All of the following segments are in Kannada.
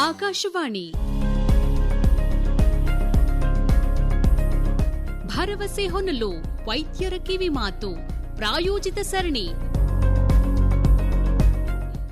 ಆಕಾಶವಾಣಿ ಭರವಸೆ ಹೊನಲು ವೈದ್ಯರ ಕಿವಿ ಮಾತು ಪ್ರಾಯೋಜಿತ ಸರಣಿ.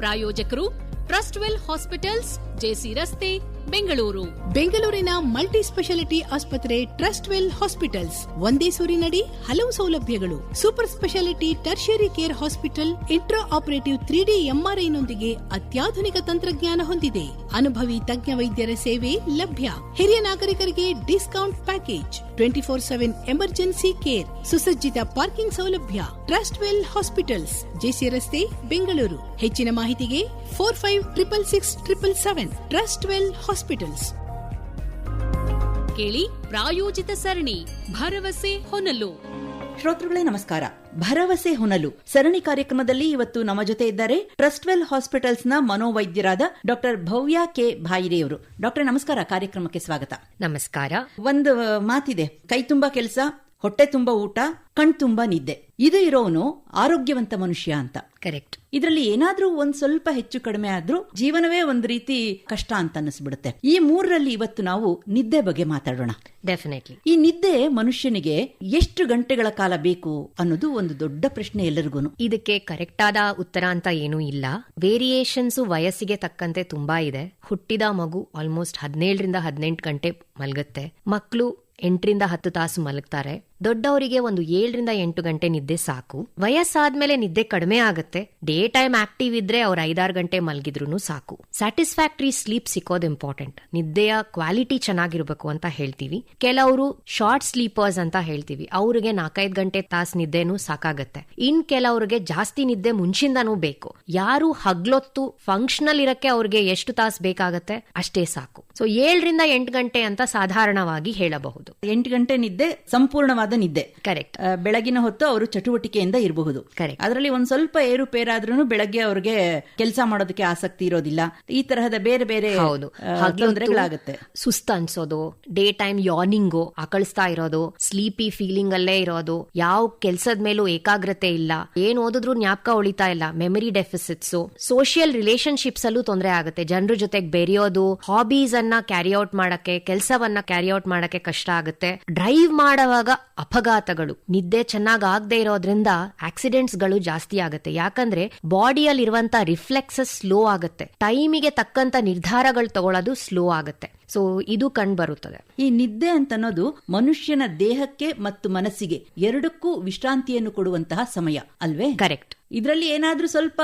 ಪ್ರಾಯೋಜಕರು ಟ್ರಸ್ಟ್ವೆಲ್ ಹಾಸ್ಪಿಟಲ್ಸ್, ಜೆಸಿ ರಸ್ತೆ, ಬೆಂಗಳೂರು. ಬೆಂಗಳೂರಿನ ಮಲ್ಟಿ ಸ್ಪೆಷಾಲಿಟಿ ಆಸ್ಪತ್ರೆ ಟ್ರಸ್ಟ್ವೆಲ್ ಹಾಸ್ಪಿಟಲ್ಸ್. ಒಂದೇ ಸೂರಿನಡಿ ಹಲವು ಸೌಲಭ್ಯಗಳು. Super speciality tertiary care hospital intra operative 3D MRI ನೊಂದಿಗೆ ಅತ್ಯಾಧುನಿಕ ತಂತ್ರಜ್ಞಾನ ಹೊಂದಿದೆ. ಅನುಭವಿ ತಜ್ಞ ವೈದ್ಯರ ಸೇವೆ ಲಭ್ಯ. ಹಿರಿಯ ನಾಗರಿಕರಿಗೆ ಡಿಸ್ಕೌಂಟ್ ಪ್ಯಾಕೇಜ್. 24/7 emergency care. ಸುಸಜ್ಜಿತ ಪಾರ್ಕಿಂಗ್ ಸೌಲಭ್ಯ. ಟ್ರಸ್ಟ್ವೆಲ್ ಹಾಸ್ಪಿಟಲ್ಸ್, ಜೆಸಿ ರಸ್ತೆ, ಬೆಂಗಳೂರು. ಹೆಚ್ಚಿನ ಮಾಹಿತಿಗೆ 45666777. ಟ್ರಸ್ಟ್ವೆಲ್ ಹಾಸ್ಪಿಟಲ್ಸ್. ಕೇಳಿ ಪ್ರಾಯೋಜಿತ ಸರಣಿ ಭರವಸೆ ಹೊನಲು. ಶ್ರೋತೃಗಳೇ ನಮಸ್ಕಾರ. ಭರವಸೆ ಹೊನಲು ಸರಣಿ ಕಾರ್ಯಕ್ರಮದಲ್ಲಿ ಇವತ್ತು ನಮ್ಮ ಜೊತೆ ಇದ್ದಾರೆ Trustwell ಹಾಸ್ಪಿಟಲ್ಸ್ನ ಮನೋವೈದ್ಯರಾದ doctor Bhavya K ಭಾಯಿರೆಯವರು. Doctor ನಮಸ್ಕಾರ, ಕಾರ್ಯಕ್ರಮಕ್ಕೆ ಸ್ವಾಗತ. ನಮಸ್ಕಾರ. ಒಂದು ಮಾತಿದೆ, ಕೈ ತುಂಬಾ ಕೆಲಸ, ಹೊಟ್ಟೆ ತುಂಬಾ ಊಟ, ಕಣ್ ತುಂಬಾ ನಿದ್ದೆ. ಇದು ಇರೋನು ಆರೋಗ್ಯವಂತ ಮನುಷ್ಯ ಅಂತ. ಕರೆಕ್ಟ್. ಇದರಲ್ಲಿ ಏನಾದ್ರೂ ಒಂದ್ ಸ್ವಲ್ಪ ಹೆಚ್ಚು ಕಡಿಮೆ ಆದ್ರೂ ಜೀವನವೇ ಒಂದ್ ರೀತಿ ಕಷ್ಟ ಅಂತ ಅನಿಸ್ಬಿಡುತ್ತೆ. ಈ ಮೂರರಲ್ಲಿ ಇವತ್ತು ನಾವು ನಿದ್ದೆ ಬಗ್ಗೆ ಮಾತಾಡೋಣ. ಡೆಫಿನೆಟ್ಲಿ. ಈ ನಿದ್ದೆ ಮನುಷ್ಯನಿಗೆ ಎಷ್ಟು ಗಂಟೆಗಳ ಕಾಲ ಬೇಕು ಅನ್ನೋದು ಒಂದು ದೊಡ್ಡ ಪ್ರಶ್ನೆ ಎಲ್ಲರಿಗೂ. ಇದಕ್ಕೆ ಕರೆಕ್ಟ್ ಆದ ಉತ್ತರ ಅಂತ ಏನೂ ಇಲ್ಲ. ವೇರಿಯೇಷನ್ಸ್ ವಯಸ್ಸಿಗೆ ತಕ್ಕಂತೆ ತುಂಬಾ ಇದೆ. ಹುಟ್ಟಿದ ಮಗು ಆಲ್ಮೋಸ್ಟ್ 17 ಗಂಟೆ ಮಲಗುತ್ತೆ. ಮಕ್ಕಳು 8 ತಾಸು ಮಲಗ್ತಾರೆ. ದೊಡ್ಡವರಿಗೆ ಒಂದು 7 ಗಂಟೆ ನಿದ್ದೆ ಸಾಕು. ವಯಸ್ಸಾದ್ಮೇಲೆ ನಿದ್ದೆ ಕಡಿಮೆ ಆಗುತ್ತೆ. ಡೇ ಟೈಮ್ ಆಕ್ಟಿವ್ ಇದ್ರೆ ಅವ್ರು 5 ಗಂಟೆ ಮಲಗಿದ್ರು ಸಾಕು. ಸ್ಯಾಟಿಸ್ಫ್ಯಾಕ್ಟರಿ ಸ್ಲೀಪ್ ಸಿಕ್ಕೋದು ಇಂಪಾರ್ಟೆಂಟ್. ನಿದ್ದೆಯ ಕ್ವಾಲಿಟಿ ಚೆನ್ನಾಗಿರ್ಬೇಕು ಅಂತ ಹೇಳ್ತೀವಿ. ಕೆಲವರು ಶಾರ್ಟ್ ಸ್ಲೀಪರ್ಸ್ ಅಂತ ಹೇಳ್ತೀವಿ. ಅವ್ರಿಗೆ 4-5 ಗಂಟೆ ತಾಸು ನಿದ್ದೆನೂ ಸಾಕಾಗತ್ತೆ. ಇನ್ ಕೆಲವ್ರಿಗೆ ಜಾಸ್ತಿ ನಿದ್ದೆ ಮುಂಚಿಂದನೂ ಬೇಕು. ಯಾರು ಹಗ್ಲೊತ್ತು ಫಂಕ್ಷನಲ್ ಇರಕ್ಕೆ ಅವ್ರಿಗೆ ಎಷ್ಟು ತಾಸು ಬೇಕಾಗತ್ತೆ ಅಷ್ಟೇ ಸಾಕು. ಸೊ 7-8 ಗಂಟೆ ಅಂತ ಸಾಧಾರಣವಾಗಿ ಹೇಳಬಹುದು. 8 ಗಂಟೆ ನಿದ್ದೆ ಸಂಪೂರ್ಣವಾದ ನಿದ್ದೆ. ಕರೆಕ್ಟ್. ಬೆಳಗಿನ ಹೊತ್ತು ಅವರು ಚಟುವಟಿಕೆಯಿಂದ ಇರಬಹುದು. ಕರೆಕ್ಟ್. ಅದರಲ್ಲಿ ಒಂದ್ ಸ್ವಲ್ಪ ಏರುಪೇರಾದ್ರೂ ಬೆಳಗ್ಗೆ ಅವ್ರಿಗೆ ಕೆಲಸ ಮಾಡೋದಕ್ಕೆ ಆಸಕ್ತಿ ಇರೋದಿಲ್ಲ. ಈ ತರಹದ ಬೇರೆ ಬೇರೆ ತೊಂದರೆಗಳಾಗುತ್ತೆ. ಸುಸ್ತು ಅನ್ಸೋದು, ಡೇ ಟೈಮ್ ಯಾರ್ನಿಂಗು, ಆಕಳಿಸ್ತಾ ಇರೋದು, ಸ್ಲೀಪಿ ಫೀಲಿಂಗ್ ಅಲ್ಲೇ ಇರೋದು, ಯಾವ ಕೆಲ್ಸದ ಮೇಲೂ ಏಕಾಗ್ರತೆ ಇಲ್ಲ, ಏನ್ ಓದಿದ್ರು ಜ್ಞಾಪಕ ಉಳಿತಾ ಇಲ್ಲ, ಮೆಮರಿ ಡೆಫಿಸಿಟ್ಸ್, ಸೋಷಿಯಲ್ ರಿಲೇಶನ್ಶಿಪ್ಸ್ ಅಲ್ಲೂ ತೊಂದರೆ ಆಗುತ್ತೆ. ಜನರ ಜೊತೆಗೆ ಬೆರೆಯೋದು, ಹಾಬೀಸ್ ಅನ್ನ ಕ್ಯಾರಿ ಔಟ್ ಮಾಡಕ್ಕೆ, ಕೆಲಸವನ್ನ ಕ್ಯಾರಿ ಔಟ್ ಮಾಡಕ್ಕೆ ಕಷ್ಟ ಆಗುತ್ತೆ. ಡ್ರೈವ್ ಮಾಡುವಾಗ ಅಪಘಾತಗಳು, ನಿದ್ದೆ ಚೆನ್ನಾಗ್ ಆಗದೆ ಇರೋದ್ರಿಂದ ಆಕ್ಸಿಡೆಂಟ್ಸ್ ಗಳು ಜಾಸ್ತಿ ಆಗುತ್ತೆ. ಯಾಕಂದ್ರೆ ಬಾಡಿಯಲ್ಲಿ ಇರುವಂತ ರಿಫ್ಲೆಕ್ಸಸ್ ಸ್ಲೋ ಆಗುತ್ತೆ. ಟೈಮಿಗೆ ತಕ್ಕಂತ ನಿರ್ಧಾರಗಳು ತಗೊಳ್ಳೋದು ಸ್ಲೋ ಆಗುತ್ತೆ. ಸೊ ಇದು ಕಂಡು ಬರುತ್ತದೆ. ಈ ನಿದ್ದೆ ಅಂತ ಅನ್ನೋದು ಮನುಷ್ಯನ ದೇಹಕ್ಕೆ ಮತ್ತು ಮನಸ್ಸಿಗೆ ಎರಡಕ್ಕೂ ವಿಶ್ರಾಂತಿಯನ್ನು ಕೊಡುವಂತಹ ಸಮಯ ಅಲ್ವೇ? ಕರೆಕ್ಟ್. ಇದರಲ್ಲಿ ಏನಾದ್ರೂ ಸ್ವಲ್ಪ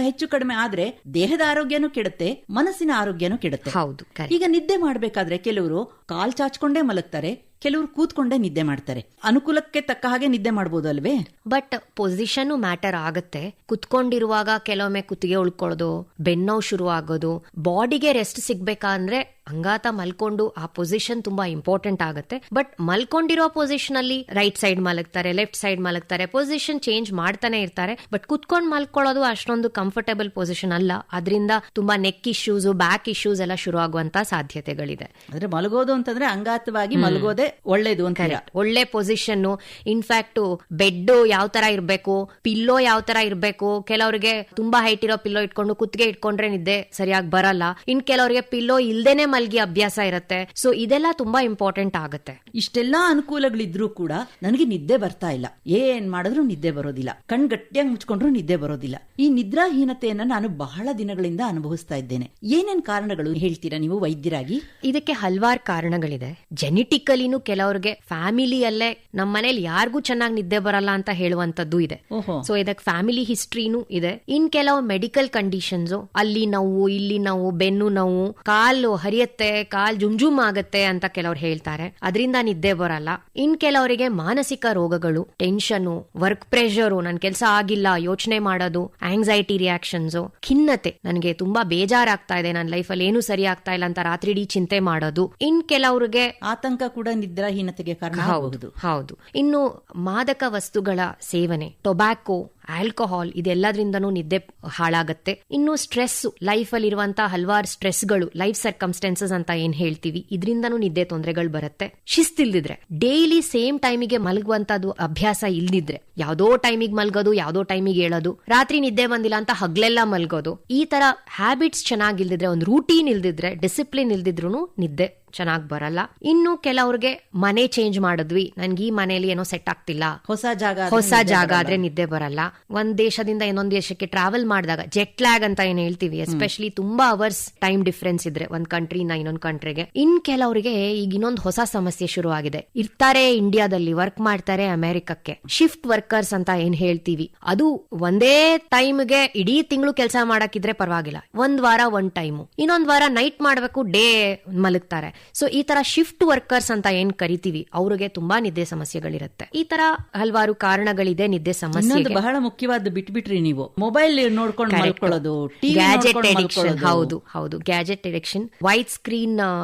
ಹೆಚ್ಚು ಕಡಿಮೆ ಆದ್ರೆ ದೇಹದ ಆರೋಗ್ಯನೂ ಕೆಡುತ್ತೆ, ಮನಸ್ಸಿನ ಆರೋಗ್ಯನೂ ಕೆಡುತ್ತೆ. ಹೌದು. ಈಗ ನಿದ್ದೆ ಮಾಡ್ಬೇಕಾದ್ರೆ ಕೆಲವರು ಕಾಲ್ ಚಾಚ್ಕೊಂಡೇ ಮಲಗ್ತಾರೆ, ಕೆಲವರು ಕೂತ್ಕೊಂಡೇ ನಿದ್ದೆ ಮಾಡ್ತಾರೆ. ಅನುಕೂಲಕ್ಕೆ ತಕ್ಕ ಹಾಗೆ ನಿದ್ದೆ ಮಾಡಬಹುದು ಅಲ್ವೇ? ಬಟ್ ಪೊಸಿಷನ್ ಮ್ಯಾಟರ್ ಆಗುತ್ತೆ. ಕುತ್ಕೊಂಡಿರುವಾಗ ಕೆಲವೊಮ್ಮೆ ಕುತ್ತಿಗೆ ಉಳ್ಕೊಳ್ಳೋದು, ಬೆನ್ನೋವು ಶುರು ಆಗೋದು, ಬಾಡಿಗೆ ರೆಸ್ಟ್ ಸಿಗ್ಬೇಕಂದ್ರೆ ಅಂಗಾತ ಮಲ್ಕೊಂಡು ಆ ಪೊಸಿಷನ್ ತುಂಬಾ ಇಂಪಾರ್ಟೆಂಟ್ ಆಗುತ್ತೆ. ಬಟ್ ಮಲ್ಕೊಂಡಿರೋ ಪೊಸಿಷನ್ ಅಲ್ಲಿ ರೈಟ್ ಸೈಡ್ ಮಲಗ್ತಾರೆ, ಲೆಫ್ಟ್ ಸೈಡ್ ಮಲಗ್ತಾರೆ, ಪೊಸಿಷನ್ ಚೇಂಜ್ ಮಾಡ್ತಾನೆ ಇರ್ತಾರೆ. ಬಟ್ ಕುತ್ಕೊಂಡು ಮಲ್ಕೊಳ್ಳೋದು ಅಷ್ಟೊಂದು ಕಂಫರ್ಟೇಬಲ್ ಪೊಸಿಷನ್ ಅಲ್ಲ. ಅದರಿಂದ ತುಂಬಾ ನೆಕ್ ಇಶ್ಯೂಸ್, ಬ್ಯಾಕ್ ಇಶ್ಯೂಸ್ ಎಲ್ಲ ಶುರು ಆಗುವಂತ ಸಾಧ್ಯತೆಗಳಿದೆ. ಅಂದ್ರೆ ಮಲಗೋದು ಅಂತಂದ್ರೆ ಅಂಗಾತವಾಗಿ ಮಲಗೋದೇ ಒಳ್ಳೇದು ಅಂತ. ಒಳ್ಳೆ ಪೊಸಿಷನ್. ಇನ್ಫ್ಯಾಕ್ಟ್ ಬೆಡ್ ಯಾವ ತರ ಇರ್ಬೇಕು, ಪಿಲ್ಲೋ ಯಾವ ತರ ಇರ್ಬೇಕು. ಕೆಲವರಿಗೆ ತುಂಬಾ ಹೈಟ್ ಇರೋ ಪಿಲ್ಲೋ ಇಟ್ಕೊಂಡು ಕುತ್ತಿಗೆ ಇಟ್ಕೊಂಡ್ರೆ ನಿದ್ದೆ ಸರಿಯಾಗಿ ಬರಲ್ಲ. ಇನ್ ಕೆಲವರಿಗೆ ಪಿಲ್ಲೋ ಇಲ್ದೇನೆ ಮಲ್ಗಿ ಅಭ್ಯಾಸ ಇರುತ್ತೆ. ಸೊ ಇದೆಲ್ಲ ತುಂಬಾ ಇಂಪಾರ್ಟೆಂಟ್ ಆಗುತ್ತೆ. ಇಷ್ಟೆಲ್ಲಾ ಅನುಕೂಲಗಳಿದ್ರೂ ಕೂಡ ನನಗೆ ನಿದ್ದೆ ಬರ್ತಾ ಇಲ್ಲ, ಏನ್ ಮಾಡಿದ್ರು ನಿದ್ದೆ ಬರೋದಿಲ್ಲ, ಕಣ್ ಗಟ್ಟಿಯಾಗಿ ಮುಚ್ಕೊಂಡ್ರು ನಿದ್ದೆ ಬರೋದಿಲ್ಲ. ಈ ನಿದ್ರಾಹೀನತೆಯನ್ನ ನಾನು ಬಹಳ ದಿನಗಳಿಂದ ಅನುಭವಿಸ್ತಾ ಇದ್ದೇನೆ. ಏನೇನ್ ಕಾರಣಗಳು ಹೇಳ್ತೀರಾ ನೀವು ವೈದ್ಯರಾಗಿ? ಇದಕ್ಕೆ ಹಲವಾರು ಕಾರಣಗಳಿದೆ. ಜೆನೆಟಿಕಲಿನೂ ಕೆಲವರಿಗೆ ಫ್ಯಾಮಿಲಿಯಲ್ಲೇ ನಮ್ಮ ಮನೇಲಿ ಯಾರಿಗೂ ಚೆನ್ನಾಗಿ ನಿದ್ದೆ ಬರಲ್ಲ ಅಂತ ಹೇಳುವಂತದ್ದು ಇದೆ. ಸೊ ಇದಕ್ಕೆ ಫ್ಯಾಮಿಲಿ ಹಿಸ್ಟ್ರಿನೂ ಇದೆ. ಇನ್ ಕೆಲವು ಮೆಡಿಕಲ್ ಕಂಡೀಷನ್ಸ್, ಅಲ್ಲಿ ನೋವು, ಇಲ್ಲಿ ನೋವು, ಬೆನ್ನು ನೋವು, ಕಾಲು ಹರಿಯತ್ತೆ, ಕಾಲ್ ಜುಮ್ ಆಗತ್ತೆ ಅಂತ ಕೆಲವ್ರು ಹೇಳ್ತಾರೆ. ಅದರಿಂದ ನಿದ್ದೆ ಬರಲ್ಲ. ಇನ್ ಕೆಲವರಿಗೆ ಮಾನಸಿಕ ರೋಗಗಳು, ಟೆನ್ಷನ್, ವರ್ಕ್ ಪ್ರೆಷರ್, ನನ್ ಕೆಲಸ ಆಗಿಲ್ಲ ಯೋಚನೆ ಮಾಡೋದು, ಆಂಗ್ಸೈಟಿ ರಿಯಾಕ್ಷನ್ಸ್, ಖಿನ್ನತೆ, ನನಗೆ ತುಂಬಾ ಬೇಜಾರಾಗ್ತಾ ಇದೆ, ನನ್ನ ಲೈಫಲ್ಲಿ ಏನು ಸರಿ ಆಗ್ತಾ ಇಲ್ಲ ಅಂತ ರಾತ್ರಿ ಇಡೀ ಚಿಂತೆ ಮಾಡೋದು. ಇನ್ ಕೆಲವ್ರಿಗೆ ಆತಂಕ ಕೂಡ ನಿದ್ರಾಹೀನತೆಗೆ ಕಾರಣ. ಹೌದು. ಇನ್ನು ಮಾದಕ ವಸ್ತುಗಳ ಸೇವನೆ, ಟೊಬ್ಯಾಕೋ, ಆಲ್ಕೋಹಾಲ್, ಇದೆಲ್ಲದ್ರಿಂದನೂ ನಿದ್ದೆ ಹಾಳಾಗತ್ತೆ. ಇನ್ನು ಸ್ಟ್ರೆಸ್, ಲೈಫ್ ಅಲ್ಲಿ ಇರುವಂತಹ ಹಲವಾರು ಸ್ಟ್ರೆಸ್ಗಳು, ಲೈಫ್ ಸರ್ಕಮ್ಸ್ಟೆನ್ಸಸ್ ಅಂತ ಏನ್ ಹೇಳ್ತೀವಿ, ಇದರಿಂದನೂ ನಿದ್ದೆ ತೊಂದರೆಗಳು ಬರುತ್ತೆ. ಶಿಸ್ತಿಲ್ದಿದ್ರೆ, ಡೈಲಿ ಸೇಮ್ ಟೈಮಿಗೆ ಮಲಗುವಂತದ್ದು ಅಭ್ಯಾಸ ಇಲ್ದಿದ್ರೆ, ಯಾವ್ದೋ ಟೈಮಿಗೆ ಮಲ್ಗೋದು, ಯಾವ್ದೋ ಟೈಮಿಗೆ ಹೇಳೋದು, ರಾತ್ರಿ ನಿದ್ದೆ ಬಂದಿಲ್ಲ ಅಂತ ಹಗ್ಲೆಲ್ಲ ಮಲ್ಗೋದು, ಈ ತರ ಹ್ಯಾಬಿಟ್ಸ್ ಚೆನ್ನಾಗಿಲ್ದಿದ್ರೆ, ಒಂದು ರೂಟೀನ್ ಇಲ್ದಿದ್ರೆ, ಡಿಸಿಪ್ಲಿನ್ ಇಲ್ದಿದ್ರು ನಿದ್ದೆ ಚೆನ್ನಾಗ್ ಬರಲ್ಲ. ಇನ್ನು ಕೆಲವ್ರಿಗೆ ಮನೆ ಚೇಂಜ್ ಮಾಡಿದ್ವಿ, ನನ್ಗೆ ಈ ಮನೇಲಿ ಏನೋ ಸೆಟ್ ಆಗ್ತಿಲ್ಲ, ಹೊಸ ಜಾಗ ಆದ್ರೆ ನಿದ್ದೆ ಬರಲ್ಲ. ಒಂದ್ ದೇಶದಿಂದ ಇನ್ನೊಂದ್ ದೇಶಕ್ಕೆ ಟ್ರಾವೆಲ್ ಮಾಡಿದಾಗ ಜೆಟ್ ಲ್ಯಾಗ್ ಅಂತ ಏನ್ ಹೇಳ್ತೀವಿ, ಎಸ್ಪೆಷಲಿ ತುಂಬಾ ಅವರ್ಸ್ ಟೈಮ್ ಡಿಫರೆನ್ಸ್ ಇದ್ರೆ ಒಂದ್ ಕಂಟ್ರಿನ ಇನ್ನೊಂದ್ ಕಂಟ್ರಿಗೆ. ಇನ್ ಕೆಲವರಿಗೆ ಈಗ ಇನ್ನೊಂದು ಹೊಸ ಸಮಸ್ಯೆ ಶುರು ಆಗಿದೆ. ಇರ್ತಾರೆ ಇಂಡಿಯಾದಲ್ಲಿ, ವರ್ಕ್ ಮಾಡ್ತಾರೆ ಅಮೆರಿಕಕ್ಕೆ, ಶಿಫ್ಟ್ ವರ್ಕರ್ಸ್ ಅಂತ ಏನ್ ಹೇಳ್ತೀವಿ. ಅದು ಒಂದೇ ಟೈಮ್ಗೆ ಇಡೀ ತಿಂಗಳು ಕೆಲಸ ಮಾಡಕ್ಕಿದ್ರೆ ಪರವಾಗಿಲ್ಲ, ಒಂದ್ ವಾರ ಒಂದ್ ಟೈಮು, ಇನ್ನೊಂದ್ ವಾರ ನೈಟ್ ಮಾಡ್ಬೇಕು, ಡೇ ಮಲಗ್ತಾರೆ. ಸೊ ಈ ತರ ಶಿಫ್ಟ್ ವರ್ಕರ್ಸ್ ಅಂತ ಏನ್ ಕರಿತೀವಿ, ಅವ್ರಿಗೆ ತುಂಬಾ ನಿದ್ದೆ ಸಮಸ್ಯೆಗಳಿರುತ್ತೆ. ಈ ತರ ಹಲವಾರು ಕಾರಣಗಳಿದೆ ನಿದ್ದೆ ಸಮಸ್ಯೆ. ಬಹಳ ಮುಖ್ಯವಾದ ಬಿಟ್ಬಿಟ್ರಿ ನೀವು, ಮೊಬೈಲ್ ನೋಡ್ಕೊಂಡು ಮಲ್ಕೊಳ್ಳೋದು, ಗ್ಯಾಜೆಟ್ ಎಡಿಕ್ಷನ್. ಹೌದು, ಗ್ಯಾಜೆಟ್ ಎಡಿಕ್ಷನ್. ವೈಟ್ ಸ್ಕ್ರೀನ್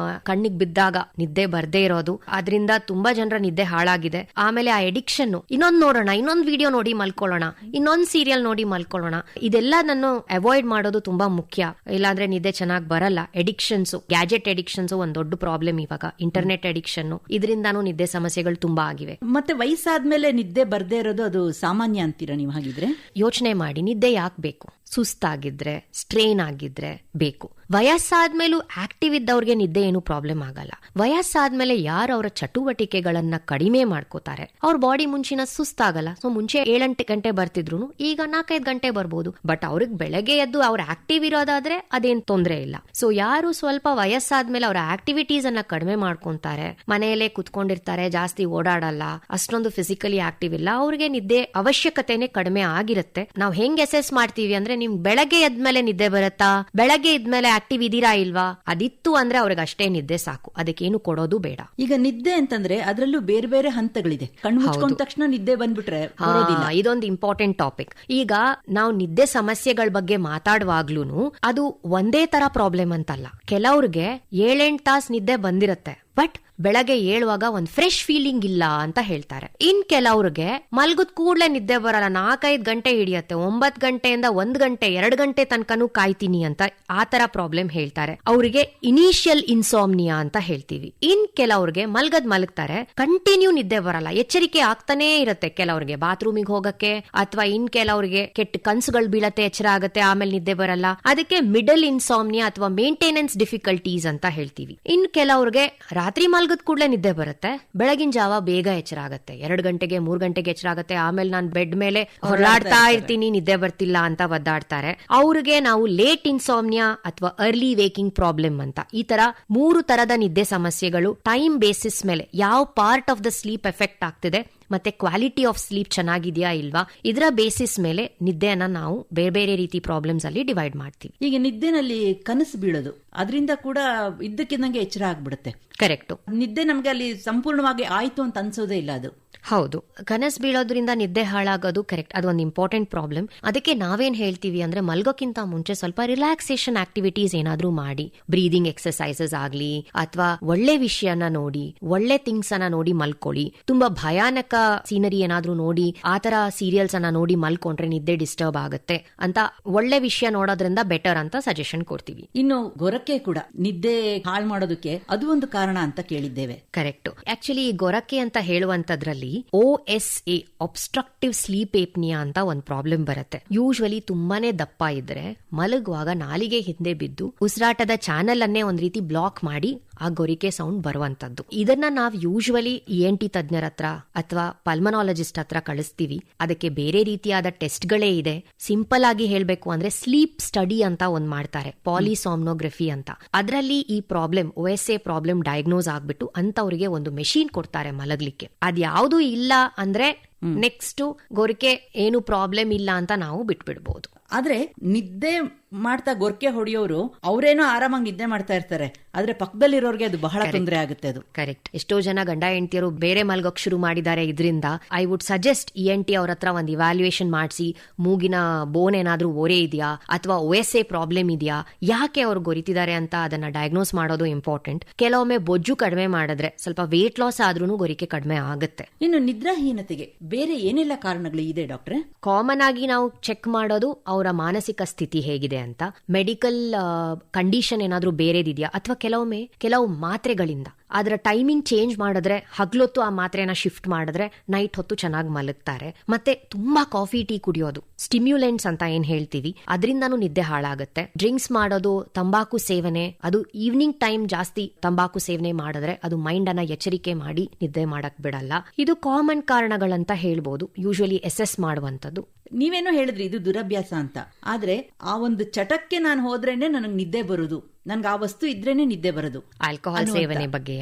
ಕಣ್ಣಿಗೆ ಬಿದ್ದಾಗ ನಿದ್ದೆ ಬರ್ದೇ ಇರೋದು, ಅದರಿಂದ ತುಂಬಾ ಜನರ ನಿದ್ದೆ ಹಾಳಾಗಿದೆ. ಆಮೇಲೆ ಆ ಎಡಿಕ್ಷನ್, ಇನ್ನೊಂದ್ ನೋಡೋಣ, ಇನ್ನೊಂದ್ ವಿಡಿಯೋ ನೋಡಿ ಮಲ್ಕೊಳ್ಳೋಣ, ಇನ್ನೊಂದ್ ಸೀರಿಯಲ್ ನೋಡಿ ಮಲ್ಕೊಳ್ಳೋಣ, ಇದೆಲ್ಲ ನಾನು ಅವಾಯ್ಡ್ ಮಾಡೋದು ತುಂಬಾ ಮುಖ್ಯ. ಇಲ್ಲಾಂದ್ರೆ ನಿದ್ದೆ ಚೆನ್ನಾಗಿ ಬರಲ್ಲ. ಎಡಿಕ್ಷನ್ಸ್, ಗ್ಯಾಜೆಟ್ ಎಡಿಕ್ಷನ್ಸ್ ಒಂದ್ ದೊಡ್ಡ ಪ್ರಾಬ್ಲಮ್ ಇವಾಗ. ಇಂಟರ್ನೆಟ್ ಅಡಿಕ್ಷನ್, ಇದರಿಂದಾನು ನಿದ್ದೆ ಸಮಸ್ಯೆಗಳು ತುಂಬಾ ಆಗಿವೆ. ಮತ್ತೆ ವಯಸ್ಸಾದ್ಮೇಲೆ ನಿದ್ದೆ ಬರ್ದೇ ಇರೋದು ಅದು ಸಾಮಾನ್ಯ ಅಂತೀರಾ ನೀವು? ಹಾಗಿದ್ರೆ ಯೋಚನೆ ಮಾಡಿ, ನಿದ್ದೆ ಯಾಕೆ ಬೇಕು? ಸುಸ್ತಾಗಿದ್ರೆ, ಸ್ಟ್ರೇನ್ ಆಗಿದ್ರೆ ಬೇಕು. ವಯಸ್ಸಾದ್ಮೇಲೂ ಆಕ್ಟಿವ್ ಇದ್ದವ್ರಿಗೆ ನಿದ್ದೆ ಏನು ಪ್ರಾಬ್ಲಮ್ ಆಗಲ್ಲ. ವಯಸ್ಸಾದ್ಮೇಲೆ ಯಾರು ಅವರ ಚಟುವಟಿಕೆಗಳನ್ನ ಕಡಿಮೆ ಮಾಡ್ಕೋತಾರೆ, ಅವ್ರ ಬಾಡಿ ಮುಂಚಿನ ಸುಸ್ತಾಗಲ್ಲ. ಸೊ ಮುಂಚೆ 7-8 ಗಂಟೆ ಬರ್ತಿದ್ರು, ಈಗ 4-5 ಗಂಟೆ ಬರ್ಬೋದು. ಬಟ್ ಅವ್ರಿಗೆ ಬೆಳಗ್ಗೆ ಎದ್ದು ಅವ್ರ ಆಕ್ಟಿವ್ ಇರೋದಾದ್ರೆ ಅದೇನ್ ತೊಂದ್ರೆ ಇಲ್ಲ. ಸೊ ಯಾರು ಸ್ವಲ್ಪ ವಯಸ್ಸಾದ್ಮೇಲೆ ಅವರ ಆಕ್ಟಿವಿಟೀಸ್ ಅನ್ನ ಕಡಿಮೆ ಮಾಡ್ಕೊಂತಾರೆ, ಮನೆಯಲ್ಲೇ ಕುತ್ಕೊಂಡಿರ್ತಾರೆ, ಜಾಸ್ತಿ ಓಡಾಡಲ್ಲ, ಅಷ್ಟೊಂದು ಫಿಸಿಕಲಿ ಆಕ್ಟಿವ್ ಇಲ್ಲ, ಅವ್ರಿಗೆ ನಿದ್ದೆ ಅವಶ್ಯಕತೆನೆ ಕಡಿಮೆ ಆಗಿರುತ್ತೆ. ನಾವು ಹೆಂಗ್ ಅಸೆಸ್ ಮಾಡ್ತೀವಿ ಅಂದ್ರೆ, ನಿಮ್ ಬೆಳಗ್ಗೆ ಎದ್ಮೇಲೆ ನಿದ್ದೆ ಬರುತ್ತಾ, ಬೆಳಗ್ಗೆ ಎದ್ಮೇಲೆ ಆಕ್ಟಿವ್ ಇದೀರಾ ಇಲ್ವಾ, ಅದಿತ್ತು ಅಂದ್ರೆ ಅವ್ರಿಗೆ ಅಷ್ಟೇ ನಿದ್ದೆ ಸಾಕು, ಅದಕ್ಕೇನು ಕೊಡೋದು ಬೇಡ. ಈಗ ನಿದ್ದೆ ಅಂತಂದ್ರೆ ಅದರಲ್ಲೂ ಬೇರೆ ಬೇರೆ ಹಂತಗಳಿದೆ. ಕಣ್ಣು ಮುಚ್ಕೊಂಡ ತಕ್ಷಣ ನಿದ್ದೆ ಬಂದ್ಬಿಟ್ರೆ ಬರೋದಿಲ್ಲ. ಇದೊಂದು ಇಂಪಾರ್ಟೆಂಟ್ ಟಾಪಿಕ್. ಈಗ ನಾವು ನಿದ್ದೆ ಸಮಸ್ಯೆಗಳ ಬಗ್ಗೆ ಮಾತಾಡುವಾಗ್ಲೂನು ಅದು ಒಂದೇ ತರ ಪ್ರಾಬ್ಲಮ್ ಅಂತಲ್ಲ. ಕೆಲವ್ರಿಗೆ 7-8 ತಾಸು ನಿದ್ದೆ ಬಂದಿರತ್ತೆ, ಬಟ್ ಬೆಳಗ್ಗೆ ಏಳುವಾಗ ಒಂದ್ ಫ್ರೆಶ್ ಫೀಲಿಂಗ್ ಇಲ್ಲ ಅಂತ ಹೇಳ್ತಾರೆ. ಇನ್ ಕೆಲವ್ರಿಗೆ ಮಲ್ಗದ್ ಕೂಡ್ಲೆ ನಿದ್ದೆ ಬರಲ್ಲ, 4-5 ಗಂಟೆ ಹಿಡಿಯತ್ತೆ, 9 ಗಂಟೆಯಿಂದ 1 ಗಂಟೆ 2 ಗಂಟೆ ತನಕನೂ ಕಾಯ್ತೀನಿ ಅಂತ ಆ ತರ ಪ್ರಾಬ್ಲಮ್ ಹೇಳ್ತಾರೆ. ಅವ್ರಿಗೆ ಇನಿಷಿಯಲ್ ಇನ್ಸಾಮ್ನಿಯಾ ಅಂತ ಹೇಳ್ತೀವಿ. ಇನ್ ಕೆಲವ್ರಿಗೆ ಮಲ್ಗತ್ತಾರೆ, ಕಂಟಿನ್ಯೂ ನಿದ್ದೆ ಬರಲ್ಲ, ಎಚ್ಚರಿಕೆ ಆಗ್ತಾನೇ ಇರುತ್ತೆ. ಕೆಲವ್ರಿಗೆ ಬಾತ್ರೂಮಿಗೆ ಹೋಗಕ್ಕೆ, ಅಥವಾ ಇನ್ ಕೆಲವ್ರಿಗೆ ಕೆಟ್ಟ ಕನ್ಸುಗಳು ಬೀಳತ್ತೆ, ಎಚ್ಚರ ಆಗತ್ತೆ, ಆಮೇಲೆ ನಿದ್ದೆ ಬರಲ್ಲ. ಅದಕ್ಕೆ ಮಿಡಲ್ ಇನ್ಸಾಮ್ನಿಯಾ ಅಥವಾ ಮೇಂಟೆನೆನ್ಸ್ ಡಿಫಿಕಲ್ಟೀಸ್ ಅಂತ ಹೇಳ್ತೀವಿ. ಇನ್ ಕೆಲವ್ರಿಗೆ ರಾತ್ರಿ ಮಲ್ಗದ್ ಕೂಡಲೇ ನಿದ್ದೆ ಬರುತ್ತೆ, ಬೆಳಗಿನ ಜಾವ ಬೇಗ ಎಚ್ಚರ ಆಗತ್ತೆ, 2 ಗಂಟೆಗೆ 3 ಗಂಟೆಗೆ ಎಚ್ಚರ ಆಗತ್ತೆ, ಆಮೇಲೆ ನಾನು ಬೆಡ್ ಮೇಲೆ ಹೊರಲಾಡ್ತಾ ಇರ್ತೀನಿ, ನಿದ್ದೆ ಬರ್ತಿಲ್ಲ ಅಂತ ಒದ್ದಾಡ್ತಾರೆ. ಅವ್ರಿಗೆ ನಾವು ಲೇಟ್ ಇನ್ಸಾಮ್ನಿಯಾ ಅಥವಾ ಅರ್ಲಿ ವೇಕಿಂಗ್ ಪ್ರಾಬ್ಲಮ್ ಅಂತ, ಈ ತರ 3 ತರದ ನಿದ್ದೆ ಸಮಸ್ಯೆಗಳು ಟೈಮ್ ಬೇಸಿಸ್ ಮೇಲೆ, ಯಾವ part of the sleep effect ಆಗ್ತಿದೆ ಮತ್ತೆ ಕ್ವಾಲಿಟಿ ಆಫ್ ಸ್ಲೀಪ್ ಚೆನ್ನಾಗಿದೆಯಾ ಇಲ್ವಾ, ಇದರ ಬೇಸಿಸ್ ಮೇಲೆ ನಿದ್ದೆಯನ್ನ ನಾವು ಬೇರೆ ಬೇರೆ ರೀತಿ ಪ್ರಾಬ್ಲಮ್ಸ್ ಅಲ್ಲಿ ಡಿವೈಡ್ ಮಾಡ್ತೀವಿ. ಈಗ ನಿದ್ದೆನಲ್ಲಿ ಕನಸು ಬೀಳೋದು, ಅದರಿಂದ ಕೂಡ ಇದ್ದಕ್ಕಿದ್ದಂಗೆ ಎಚ್ಚರ ಆಗ್ಬಿಡುತ್ತೆ. ಕರೆಕ್ಟ್. ನಿದ್ದೆ ನಮ್ಗೆ ಅಲ್ಲಿ ಸಂಪೂರ್ಣವಾಗಿ ಆಯ್ತು ಅಂತ ಅನ್ಸೋದೇ ಇಲ್ಲ. ಅದು ಹೌದು, ಕನಸು ಬೀಳೋದ್ರಿಂದ ನಿದ್ದೆ ಹಾಳಾಗೋದು ಕರೆಕ್ಟ್, ಅದು ಒಂದು ಇಂಪಾರ್ಟೆಂಟ್ ಪ್ರಾಬ್ಲಮ್. ಅದಕ್ಕೆ ನಾವೇನ್ ಹೇಳ್ತೀವಿ ಅಂದ್ರೆ, ಮಲ್ಗೋಕ್ಕಿಂತ ಮುಂಚೆ ಸ್ವಲ್ಪ ರಿಲ್ಯಾಕ್ಸೇಷನ್ ಆಕ್ಟಿವಿಟೀಸ್ ಏನಾದ್ರೂ ಮಾಡಿ, ಬ್ರೀದಿಂಗ್ ಎಕ್ಸರ್ಸೈಸಸ್ ಆಗ್ಲಿ, ಅಥವಾ ಒಳ್ಳೆ ವಿಷಯನ ನೋಡಿ, ಒಳ್ಳೆ ಥಿಂಗ್ಸ್ ಅನ್ನ ನೋಡಿ ಮಲ್ಕೊಳ್ಳಿ. ತುಂಬಾ ಭಯಾನಕ ಸೀನರಿ ಏನಾದ್ರೂ ನೋಡಿ, ಆತರ ಸೀರಿಯಲ್ಸ್ ಅನ್ನ ನೋಡಿ ಮಲ್ಕೊಂಡ್ರೆ ನಿದ್ದೆ ಡಿಸ್ಟರ್ಬ್ ಆಗುತ್ತೆ ಅಂತ, ಒಳ್ಳೆ ವಿಷಯ ನೋಡೋದ್ರಿಂದ ಬೆಟರ್ ಅಂತ ಸಜೆಷನ್ ಕೊಡ್ತೀವಿ. ಇನ್ನು ಗೊರಕೆ ಕೂಡ ನಿದ್ದೆ ಹಾಳು ಮಾಡೋದಕ್ಕೆ ಅದು ಒಂದು ಕಾರಣ ಅಂತ ಕೇಳಿದ್ದೇವೆ. ಕರೆಕ್ಟ್. ಆಕ್ಚುಲಿ ಗೊರಕೆ ಅಂತ ಹೇಳುವಂತದ್ರಲ್ಲಿ OSA, ಒಬ್ಸ್ಟ್ರಕ್ಟಿವ್ ಸ್ಲೀಪ್ ಏಪ್ನಿಯಾ ಅಂತ ಒಂದು ಪ್ರಾಬ್ಲಮ್ ಬರುತ್ತೆ. ಯೂಶುವಲಿ ತುಂಬಾನೇ ದಪ್ಪ ಇದ್ರೆ ಮಲಗುವಾಗ ನಾಲಿಗೆ ಹಿಂದೆ ಬಿದ್ದು ಉಸಿರಾಟದ ಚಾನೆಲ್ ಅನ್ನೇ ಒಂದ್ ರೀತಿ ಬ್ಲಾಕ್ ಮಾಡಿ ಆ ಗೊರಿಕೆ ಸೌಂಡ್ ಬರುವಂತದ್ದು. ಇದನ್ನ ನಾವು ಯೂಶುವಲಿ ENT ತಜ್ಞರ ಹತ್ರ ಅಥವಾ ಪಲ್ಮನಾಲಜಿಸ್ಟ್ ಹತ್ರ ಕಳಿಸ್ತೀವಿ. ಅದಕ್ಕೆ ಬೇರೆ ರೀತಿಯಾದ ಟೆಸ್ಟ್ಗಳೇ ಇದೆ. ಸಿಂಪಲ್ ಆಗಿ ಹೇಳ್ಬೇಕು ಅಂದ್ರೆ ಸ್ಲೀಪ್ ಸ್ಟಡಿ ಅಂತ ಒಂದ್ ಮಾಡ್ತಾರೆ, ಪಾಲಿಸಾಮ್ನೋಗ್ರಫಿ ಅಂತ. ಅದರಲ್ಲಿ ಈ ಪ್ರಾಬ್ಲಮ್ OSA ಪ್ರಾಬ್ಲಮ್ ಡಯಾಗ್ನೋಸ್ ಆಗ್ಬಿಟ್ಟು ಅಂತವ್ರಿಗೆ ಒಂದು ಮೆಷಿನ್ ಕೊಡ್ತಾರೆ ಮಲಗ್ಲಿಕ್ಕೆ. ಅದ್ಯಾವುದು ಇಲ್ಲ ಅಂದ್ರೆ ನೆಕ್ಸ್ಟ್ ಗೊರಿಕೆ ಏನು ಪ್ರಾಬ್ಲಮ್ ಇಲ್ಲ ಅಂತ ನಾವು ಬಿಟ್ಬಿಡ್ಬಹುದು. ಆದ್ರೆ ನಿದ್ದೆ ಮಾಡ್ತಾ ಗೊರ್ಕೆ ಹೊಡೆಯೋರು ಅವರೇನೋ ಆರಾಮಾಗಿ ನಿದ್ದೆ ಮಾಡ್ತಾ ಇರ್ತಾರೆ, ಆದ್ರೆ ಪಕ್ಕದಲ್ಲಿರೋರ್ಗೆ ಅದು ಬಹಳ ತೊಂದರೆ ಆಗುತ್ತೆ. ಅದು ಕರೆಕ್ಟ್. ಎಷ್ಟೋ ಜನ ಗಂಡ ಹೆಂಡತಿಯರು ಬೇರೆ ಮಲ್ಗೋಕ್ ಶುರು ಮಾಡಿದ್ದಾರೆ. ಇದರಿಂದ ಐ ವುಡ್ ಸಜೆಸ್ಟ್ ENT ಅವ್ರ ಹತ್ರ ಒಂದು ಇವ್ಯಾಲ್ಯೂಯೇಷನ್ ಮಾಡಿಸಿ, ಮೂಗಿನ ಬೋನ್ ಏನಾದ್ರೂ ಓರೆ ಇದೆಯಾ ಅಥವಾ OSA ಪ್ರಾಬ್ಲಮ್ ಇದೆಯಾ, ಯಾಕೆ ಅವ್ರು ಗೊರಿತಿದ್ದಾರೆ ಅಂತ ಅದನ್ನ ಡಯಾಗ್ನೋಸ್ ಮಾಡೋದು ಇಂಪಾರ್ಟೆಂಟ್. ಕೆಲವೊಮ್ಮೆ ಬೊಜ್ಜು ಕಡಿಮೆ ಮಾಡಿದ್ರೆ ಸ್ವಲ್ಪ ವೇಟ್ ಲಾಸ್ ಆದ್ರೂ ಗೊರಿಕೆ ಕಡಿಮೆ ಆಗುತ್ತೆ. ಇನ್ನು ನಿದ್ರಾಹೀನತೆಗೆ ಬೇರೆ ಏನೆಲ್ಲ ಕಾರಣಗಳು ಇದೆ ಡಾಕ್ಟ್ರೆ? ಕಾಮನ್ ಆಗಿ ನಾವು ಚೆಕ್ ಮಾಡೋದು ಅವರ ಮಾನಸಿಕ ಸ್ಥಿತಿ ಹೇಗಿದೆ ಅಂತ, ಮೆಡಿಕಲ್ ಕಂಡೀಷನ್ ಏನಾದ್ರೂ ಬೇರೆದಿದೆಯಾ, ಅಥವಾ ಕೆಲವು ಮಾತ್ರೆಗಳಿಂದ ಅದರ ಟೈಮಿಂಗ್ ಚೇಂಜ್ ಮಾಡಿದ್ರೆ, ಹಗ್ಲೊತ್ತು ಆ ಮಾತ್ರೆನ ಶಿಫ್ಟ್ ಮಾಡಿದ್ರೆ ನೈಟ್ ಹೊತ್ತು ಚೆನ್ನಾಗಿ ಮಲಗ್ತಾರೆ. ಮತ್ತೆ ತುಂಬಾ ಕಾಫಿ ಟೀ ಕುಡಿಯೋದು, ಸ್ಟಿಮ್ಯುಲೆಂಟ್ಸ್ ಅಂತ ಏನ್ ಹೇಳ್ತೀವಿ, ಅದರಿಂದನೂ ನಿದ್ದೆ ಹಾಳಾಗುತ್ತೆ. ಡ್ರಿಂಕ್ಸ್ ಮಾಡೋದು, ತಂಬಾಕು ಸೇವನೆ, ಅದು ಈವ್ನಿಂಗ್ ಟೈಮ್ ಜಾಸ್ತಿ ತಂಬಾಕು ಸೇವನೆ ಮಾಡಿದ್ರೆ ಅದು ಮೈಂಡ್ ಅನ್ನ ಎಚ್ಚರಿಕೆ ಮಾಡಿ ನಿದ್ದೆ ಮಾಡಕ್ ಬಿಡಲ್ಲ. ಇದು ಕಾಮನ್ ಕಾರಣಗಳಂತ ಹೇಳ್ಬೋದು, ಯೂಶುವಲಿ ಅಸೆಸ್ ಮಾಡುವಂತದ್ದು. ನೀವೇನೋ ಹೇಳಿದ್ರಿ ಇದು ದುರಭ್ಯಾಸ ಅಂತ, ಆದ್ರೆ ಆ ಒಂದು ಚಟಕ್ಕೆ ನಾನು ಹೋದ್ರೇನೆ ನನಗೆ ನಿದ್ದೆ ಬರುದು, ನನ್ಗೆ ಆ ವಸ್ತು ಇದ್ರೇನೆ ನಿದ್ದೆ ಬರೋದು. ಆಲ್ಕೋಹಾಲ್ ಸೇವನೆ ಬಗ್ಗೆ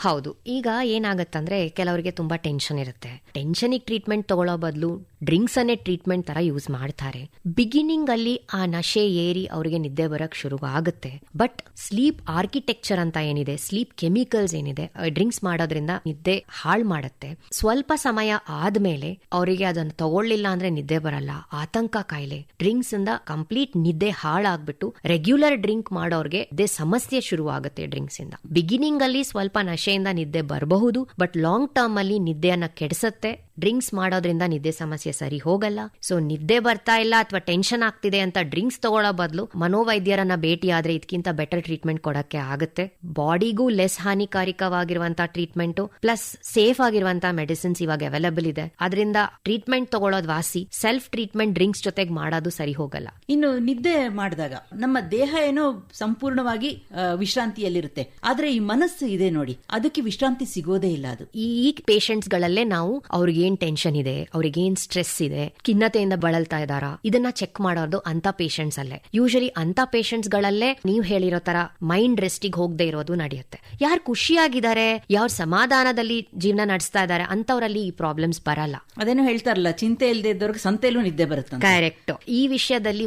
ಹೌದು. ಈಗ ಏನಾಗತ್ತಂದ್ರೆ ಕೆಲವರಿಗೆ ತುಂಬಾ ಟೆನ್ಷನ್ ಇರುತ್ತೆ. ಟೆನ್ಷನಿಗೆ ಟ್ರೀಟ್ಮೆಂಟ್ ತಗೊಳ್ಳೋ ಬದಲು ಡ್ರಿಂಕ್ಸ್ ಅನ್ನೇ ಟ್ರೀಟ್ಮೆಂಟ್ ತರ ಯೂಸ್ ಮಾಡ್ತಾರೆ. ಬಿಗಿನಿಂಗ್ ಅಲ್ಲಿ ಆ ನಶೆ ಏರಿ ಅವರಿಗೆ ನಿದ್ದೆ ಬರಕ್ ಶುರು ಆಗುತ್ತೆ. ಬಟ್ ಸ್ಲೀಪ್ ಆರ್ಕಿಟೆಕ್ಚರ್ ಅಂತ ಏನಿದೆ, ಸ್ಲೀಪ್ ಕೆಮಿಕಲ್ಸ್ ಏನಿದೆ, ಡ್ರಿಂಕ್ಸ್ ಮಾಡೋದ್ರಿಂದ ನಿದ್ದೆ ಹಾಳು ಮಾಡುತ್ತೆ. ಸ್ವಲ್ಪ ಸಮಯ ಆದ್ಮೇಲೆ ಅವರಿಗೆ ಅದನ್ನು ತಗೊಳ್ಳಿಲ್ಲ ಅಂದ್ರೆ ನಿದ್ದೆ ಬರಲ್ಲ, ಆತಂಕ ಕಾಯಿಲೆ, ಡ್ರಿಂಕ್ಸ್ ಇಂದ ಕಂಪ್ಲೀಟ್ ನಿದ್ದೆ ಹಾಳಾಗ್ಬಿಟ್ಟು ರೆಗ್ಯುಲರ್ ಡ್ರಿಂಕ್ ಮಾಡೋರ್ಗೆ ಇದೇ ಸಮಸ್ಯೆ ಶುರು ಆಗುತ್ತೆ. ಡ್ರಿಂಕ್ಸ್ ಇಂದ ಬಿಗಿನಿಂಗ್ ಅಲ್ಲಿ ಸ್ವಲ್ಪ ನಶೆಯಿಂದ ನಿದ್ದೆ ಬರಬಹುದು, ಬಟ್ ಲಾಂಗ್ ಟರ್ಮ್ ಅಲ್ಲಿ ನಿದ್ದೆಯನ್ನ ಕೆಡಿಸುತ್ತೆ. ಡ್ರಿಂಕ್ಸ್ ಮಾಡೋದ್ರಿಂದ ನಿದ್ದೆ ಸಮಸ್ಯೆ ಸರಿ ಹೋಗಲ್ಲ. ಸೊ ನಿದ್ದೆ ಬರ್ತಾ ಇಲ್ಲ ಅಥವಾ ಟೆನ್ಷನ್ ಆಗ್ತಿದೆ ಅಂತ ಡ್ರಿಂಕ್ಸ್ ತಗೊಳ್ಳೋ ಬದಲು ಮನೋವೈದ್ಯರನ್ನ ಭೇಟಿ ಆದ್ರೆ ಇದಕ್ಕಿಂತ ಬೆಟರ್ ಟ್ರೀಟ್ಮೆಂಟ್ ಕೊಡಕ್ಕೆ ಆಗುತ್ತೆ. ಬಾಡಿಗೂ ಲೆಸ್ ಹಾನಿಕಾರಕವಾಗಿರುವಂತಹ ಟ್ರೀಟ್ಮೆಂಟ್ ಪ್ಲಸ್ ಸೇಫ್ ಆಗಿರುವಂತಹ ಮೆಡಿಸಿನ್ಸ್ ಇವಾಗ ಅವೈಲೇಬಲ್ ಇದೆ. ಅದರಿಂದ ಟ್ರೀಟ್ಮೆಂಟ್ ತಗೊಳ್ಳೋದು ವಾಸಿ, ಸೆಲ್ಫ್ ಟ್ರೀಟ್ಮೆಂಟ್ ಡ್ರಿಂಕ್ಸ್ ಜೊತೆಗೆ ಮಾಡೋದು ಸರಿ ಹೋಗಲ್ಲ. ಇನ್ನು ನಿದ್ದೆ ಮಾಡಿದಾಗ ನಮ್ಮ ದೇಹ ಏನೋ ಸಂಪೂರ್ಣವಾಗಿ ವಿಶ್ರಾಂತಿಯಲ್ಲಿರುತ್ತೆ, ಆದ್ರೆ ಈ ಮನಸ್ಸು ಇದೆ ನೋಡಿ, ಅದಕ್ಕೆ ವಿಶ್ರಾಂತಿ ಸಿಗೋದೇ ಇಲ್ಲ. ಅದು ಈ ಪೇಷಂಟ್ಸ್ ಗಳಲ್ಲೇ ನಾವು ಅವ್ರಿಗೆ ಏನ್ ಟೆನ್ಷನ್ ಇದೆ, ಅವ್ರಿಗೆ ಏನ್ ಸ್ಟ್ರೆಸ್ ಇದೆ, ಖಿನ್ನತೆಯಿಂದ ಬಳಲ್ತಾ ಇದಾರಾ, ಇದನ್ನ ಚೆಕ್ ಮಾಡೋದು ಅಂತ ಪೇಷಂಟ್ಸ್ ಅಲ್ಲೇ. ಯೂಶಲಿ ಅಂತ ಪೇಷಂಟ್ಸ್ ಗಳಲ್ಲೇ ನೀವು ಹೇಳಿರೋ ತರ ಮೈಂಡ್ ರೆಸ್ಟಿಗೆ ಹೋಗದೆ ಇರೋದು ನಡೆಯುತ್ತೆ. ಯಾರು ಖುಷಿಯಾಗಿದ್ದಾರೆ, ಯಾರು ಸಮಾಧಾನದಲ್ಲಿ ಜೀವನ ನಡೆಸ್ತಾ ಇದಾರೆ ಅಂತವರಲ್ಲಿ ಈ ಪ್ರಾಬ್ಲಮ್ಸ್ ಬರಲ್ಲ. ಅದೇನೋ ಹೇಳ್ತಾರಲ್ಲ, ಚಿಂತೆ ಇಲ್ಲದೆ ಇದ್ದವ್ರಿಗೆ ಸಂತೆಯಲ್ಲೂ ನಿದ್ದೆ ಬರುತ್ತೆ. ಕರೆಕ್ಟ್. ಈ ವಿಷಯದಲ್ಲಿ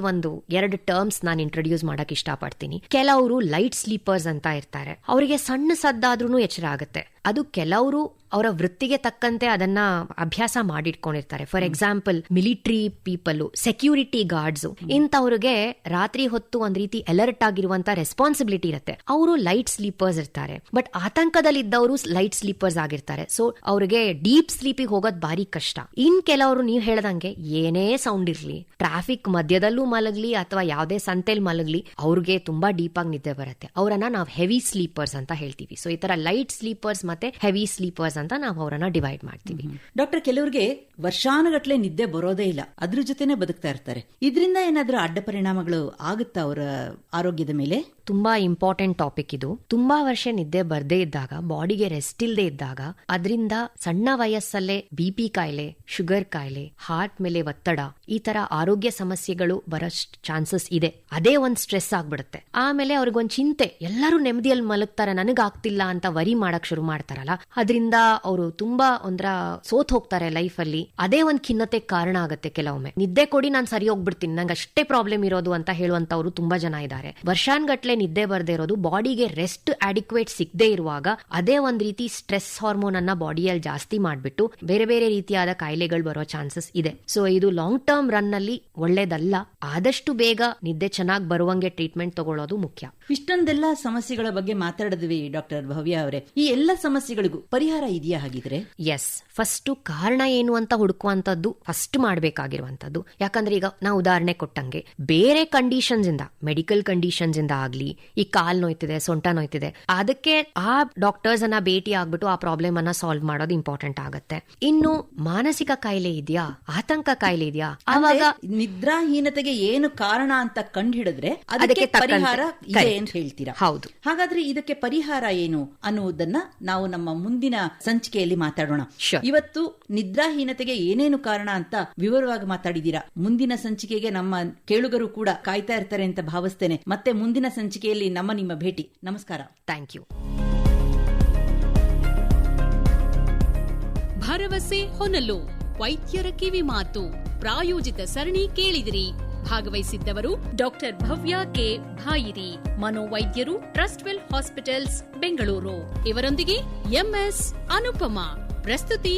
ಎರಡು ಟರ್ಮ್ಸ್ ನಾನು ಇಂಟ್ರೊಡ್ಯೂಸ್ ಮಾಡಕ್ ಇಷ್ಟಪಡ್ತೀನಿ. ಕೆಲವರು ಲೈಟ್ ಸ್ಲೀಪರ್ಸ್ ಅಂತ ಇರ್ತಾರೆ, ಅವರಿಗೆ ಸಣ್ಣ ಸದ್ದಾದ್ರೂ ಎಚ್ಚರ ಆಗುತ್ತೆ. ಅದು ಕೆಲವರು ಅವರ ವೃತ್ತಿಗೆ ತಕ್ಕಂತೆ ಅದನ್ನ ಅಭ್ಯಾಸ ಮಾಡಿಟ್ಕೊಂಡಿರ್ತಾರೆ. For example military people, security guards, ಇಂಥವ್ರಿಗೆ ರಾತ್ರಿ ಹೊತ್ತು ಒಂದ್ ರೀತಿ ಅಲರ್ಟ್ ಆಗಿರುವಂತ ರೆಸ್ಪಾನ್ಸಿಬಿಲಿಟಿ ಇರುತ್ತೆ. ಅವರು ಲೈಟ್ ಸ್ಲೀಪರ್ಸ್ ಇರ್ತಾರೆ. ಬಟ್ ಆತಂಕದಲ್ಲಿ ಇದ್ದವರು ಲೈಟ್ ಸ್ಲೀಪರ್ಸ್ ಆಗಿರ್ತಾರೆ. ಸೊ ಅವ್ರಿಗೆ ಡೀಪ್ ಸ್ಲೀಪಿಗೆ ಹೋಗೋದ್ ಬಾರಿ ಕಷ್ಟ. ಇನ್ ಕೆಲವರು ನೀವು ಹೇಳ್ದಂಗೆ ಏನೇ ಸೌಂಡ್ ಇರ್ಲಿ, ಟ್ರಾಫಿಕ್ ಮಧ್ಯದಲ್ಲೂ ಮಲಗ್ಲಿ ಅಥವಾ ಯಾವ್ದೇ ಸಂತೆಲ್ ಮಲಗ್ಲಿ, ಅವ್ರಿಗೆ ತುಂಬಾ ಡೀಪ್ ಆಗಿ ನಿದ್ದೆ ಬರುತ್ತೆ. ಅವರನ್ನ ನಾವು ಹೆವಿ ಸ್ಲೀಪರ್ಸ್ ಅಂತ ಹೇಳ್ತೀವಿ. ಸೊ ಈ ತರ ಲೈಟ್ ಸ್ಲೀಪರ್ಸ್ ಮತ್ತೆ ಹೆವಿ ಸ್ಲೀಪರ್ಸ್ ಅಂತ ನಾವು ಅವರನ್ನ ಡಿವೈಡ್ ಮಾಡ್ತೀವಿ. ಡಾಕ್ಟರ್, ಕೆಲವರಿಗೆ ವರ್ಷಾನುಗಟ್ಲೆ ನಿದ್ದೆ ಬರೋದೇ ಇಲ್ಲ, ಅದ್ರ ಜೊತೆನೆ ಬದುಕ್ತಾ ಇರ್ತಾರೆ. ಇದರಿಂದ ಏನಾದ್ರೂ ಅಡ್ಡ ಪರಿಣಾಮಗಳು ಆಗುತ್ತಾ ಅವರ ಆರೋಗ್ಯದ ಮೇಲೆ? ತುಂಬಾ ಇಂಪಾರ್ಟೆಂಟ್ ಟಾಪಿಕ್ ಇದು. ತುಂಬಾ ವರ್ಷ ನಿದ್ದೆ ಬರ್ದೇ ಇದ್ದಾಗ, ಬಾಡಿಗೆ ರೆಸ್ಟ್ ಇಲ್ಲದೆ ಇದ್ದಾಗ, ಅದರಿಂದ ಸಣ್ಣ ವಯಸ್ಸಲ್ಲೇ BP ಕಾಯಿಲೆ, ಶುಗರ್ ಕಾಯಿಲೆ, ಹಾರ್ಟ್ ಮೇಲೆ ಒತ್ತಡ, ಈ ತರ ಆರೋಗ್ಯ ಸಮಸ್ಯೆಗಳು ಬರೋ ಚಾನ್ಸಸ್ ಇದೆ. ಅದೇ ಒಂದ್ ಸ್ಟ್ರೆಸ್ ಆಗ್ಬಿಡುತ್ತೆ. ಆಮೇಲೆ ಅವ್ರಿಗೊಂದ್ ಚಿಂತೆ, ಎಲ್ಲರೂ ನೆಮ್ಮದಿಯಲ್ಲಿ ಮಲಗ್ತಾರೆ, ನನಗಾಗ್ತಿಲ್ಲ ಅಂತ ವರಿ ಮಾಡಕ್ ಶುರು ಮಾಡ್ತಾರಲ್ಲ, ಅದರಿಂದ ಅವರು ತುಂಬಾ ಸೋತ್ ಹೋಗ್ತಾರೆ ಲೈಫ್ ಅಲ್ಲಿ. ಅದೇ ಒಂದ್ ಖಿನ್ನತೆ ಕಾರಣ ಆಗುತ್ತೆ. ಕೆಲವೊಮ್ಮೆ ನಿದ್ದೆ ಕೊಡಿ, ನಾನು ಸರಿ ಹೋಗ್ಬಿಡ್ತೀನಿ, ನಂಗೆ ಅಷ್ಟೇ ಪ್ರಾಬ್ಲಮ್ ಇರೋದು ಅಂತ ಹೇಳುವಂತವ್ರು ತುಂಬಾ ಜನ ಇದ್ದಾರೆ. ವರ್ಷಾನ್ಗಟ್ಲೆ ನಿದ್ದೆ ಬರ್ದೇ ಇರೋದು, ಬಾಡಿಗೆ ರೆಸ್ಟ್ ಅಡಿಕ್ವೇಟ್ ಸಿಗದೆ ಇರುವಾಗ ಅದೇ ಒಂದ್ ರೀತಿ ಸ್ಟ್ರೆಸ್ ಹಾರ್ಮೋನ್ ಅನ್ನ ಬಾಡಿಯಲ್ಲಿ ಜಾಸ್ತಿ ಮಾಡ್ಬಿಟ್ಟು ಬೇರೆ ಬೇರೆ ರೀತಿಯಾದ ಕಾಯಿಲೆಗಳು ಬರೋ ಚಾನ್ಸಸ್ ಇದೆ. ಸೊ ಇದು ಲಾಂಗ್ ಟರ್ಮ್ ರನ್ ಅಲ್ಲಿ ಒಳ್ಳೇದಲ್ಲ. ಆದಷ್ಟು ಬೇಗ ನಿದ್ದೆ ಚೆನ್ನಾಗಿ ಬರುವಂಗೆ ಟ್ರೀಟ್ಮೆಂಟ್ ತಗೊಳ್ಳೋದು ಮುಖ್ಯ. ಇಷ್ಟೊಂದೆಲ್ಲ ಸಮಸ್ಯೆಗಳ ಬಗ್ಗೆ ಮಾತಾಡಿದ್ವಿ ಡಾಕ್ಟರ್ ಭವ್ಯ ಅವರೇ. ಈ ಎಲ್ಲ ಸಮಸ್ಯೆಗಳಿಗೂ ಪರಿಹಾರ ಇದೆಯಾ ಹಾಗಿದ್ರೆ? ಎಸ್. ಫಸ್ಟ್ ಕಾರಣ ಏನು ಅಂತ ಹುಡುಕುವಂತದ್ದು ಫಸ್ಟ್ ಮಾಡಬೇಕಾಗಿರುವಂತದ್ದು. ಯಾಕಂದ್ರೆ ಈಗ ನಾವು ಉದಾಹರಣೆ ಕೊಟ್ಟಂಗೆ ಬೇರೆ ಕಂಡೀಷನ್ಸ್ ಇಂದ, ಮೆಡಿಕಲ್ ಕಂಡೀಷನ್ಸ್ ಇಂದ ಆಗ್ಲಿ, ಈ ಕಾಲ್ ನೋಯ್ತಿದೆ, ಸೊಂಟ ನೋಯ್ತಿದೆ, ಅದಕ್ಕೆ ಆ ಡಾಕ್ಟರ್ಸ್ ಅನ್ನ ಭೇಟಿ ಆಗ್ಬಿಟ್ಟು ಆ ಪ್ರಾಬ್ಲಮ್ ಅನ್ನ ಸಾಲ್ವ್ ಮಾಡೋದು ಇಂಪಾರ್ಟೆಂಟ್ ಆಗುತ್ತೆ. ಇನ್ನು ಮಾನಸಿಕ ಕಾಯಿಲೆ ಇದೆಯಾ, ಆತಂಕ ಕಾಯಿಲೆ ಇದೆಯಾ, ಆವಾಗ ನಿದ್ರಾಹೀನತೆಗೆ ಏನು ಕಾರಣ ಅಂತ ಕಂಡು ಹಿಡಿದ್ರೆ ಅದಕ್ಕೆ ಪರಿಹಾರ ಇದೆ ಅಂತ ಹೇಳ್ತೀರಾ? ಹೌದು. ಹಾಗಾದ್ರೆ ಇದಕ್ಕೆ ಪರಿಹಾರ ಏನು ಅನ್ನುವುದನ್ನ ನಾವು ನಮ್ಮ ಮುಂದಿನ ಸಂಚಿಕೆಯಲ್ಲಿ ಮಾತಾಡೋಣ. ಇವತ್ತು ನಿದ್ರಾಹೀನತೆಗೆ ಏನೇನು ಕಾರಣ ಅಂತ ವಿವರವಾಗಿ ಮಾತಾಡಿದೀರಾ. ಮುಂದಿನ ಸಂಚಿಕೆಗೆ ನಮ್ಮ ಕೇಳುಗರು ಕೂಡ ಕಾಯ್ತಾ ಇರ್ತಾರೆ ಅಂತ ಭಾವಿಸ್ತೇನೆ. ಮತ್ತೆ ಮುಂದಿನ ಸಂಚಿಕೆಯಲ್ಲಿ ನಿಮ್ಮ ಭೇಟಿ. ನಮಸ್ಕಾರ. Thank you. ಭರವಸೆ ಹೊನಲು ವೈದ್ಯರ ಕಿವಿ ಮಾತು ಪ್ರಾಯೋಜಿತ ಸರಣಿ ಕೇಳಿದಿರಿ. ಭಾಗವಹಿಸಿದ್ದವರು ಡಾಕ್ಟರ್ ಭವ್ಯ ಕೆ ಭಾಯಿರಿ, ಮನೋವೈದ್ಯರು, ಟ್ರಸ್ಟ್ವೆಲ್ ಹಾಸ್ಪಿಟಲ್ಸ್, ಬೆಂಗಳೂರು. ಇವರೊಂದಿಗೆ ಎಂಎಸ್ ಅನುಪಮಾ. ಪ್ರಸ್ತುತಿ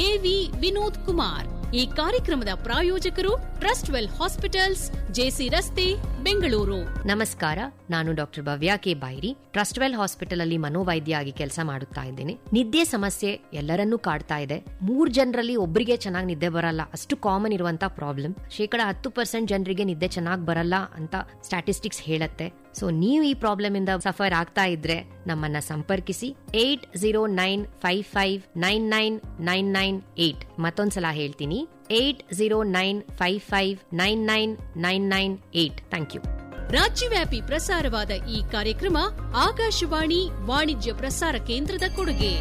ಎವಿ ವಿನೋದ್ ಕುಮಾರ್. ಈ ಕಾರ್ಯಕ್ರಮದ ಪ್ರಾಯೋಜಕರು ಟ್ರಸ್ಟ್ವೆಲ್ ಹಾಸ್ಪಿಟಲ್ಸ್, ಜೆಸಿ ರಸ್ತೆ, ಬೆಂಗಳೂರು. ನಮಸ್ಕಾರ, ನಾನು ಡಾಕ್ಟರ್ ಭವ್ಯ ಕೆ ಬೈರಿ, ಟ್ರಸ್ಟ್ವೆಲ್ ಹಾಸ್ಪಿಟಲ್ ಅಲ್ಲಿ ಮನೋವೈದ್ಯ ಆಗಿ ಕೆಲಸ ಮಾಡುತ್ತಾ ಇದ್ದೇನೆ. ನಿದ್ದೆ ಸಮಸ್ಯೆ ಎಲ್ಲರನ್ನೂ ಕಾಡ್ತಾ ಇದೆ. 3 ಜನರಲ್ಲಿ ಒಬ್ಬರಿಗೆ ಚೆನ್ನಾಗಿ ನಿದ್ದೆ ಬರಲ್ಲ, ಅಷ್ಟು ಕಾಮನ್ ಇರುವಂತ ಪ್ರಾಬ್ಲಮ್. 10% ಜನರಿಗೆ ನಿದ್ದೆ ಚೆನ್ನಾಗಿ ಬರಲ್ಲ ಅಂತ ಸ್ಟ್ಯಾಟಿಸ್ಟಿಕ್ಸ್ ಹೇಳುತ್ತೆ. ಸೊ ನೀವು ಈ ಪ್ರಾಬ್ಲಮ್ ಇಂದ ಸಫರ್ ಆಗ್ತಾ ಇದ್ರೆ ನಮ್ಮನ್ನ ಸಂಪರ್ಕಿಸಿ. 8095599998. ಮತ್ತೊಂದ್ಸಲ ಹೇಳ್ತೀನಿ, 8095599998. Thank you. ರಾಜ್ಯವ್ಯಾಪಿ ಪ್ರಸಾರವಾದ ಈ ಕಾರ್ಯಕ್ರಮ ಆಕಾಶವಾಣಿ ವಾಣಿಜ್ಯ ಪ್ರಸಾರ ಕೇಂದ್ರದ ಕೊಡುಗೆ.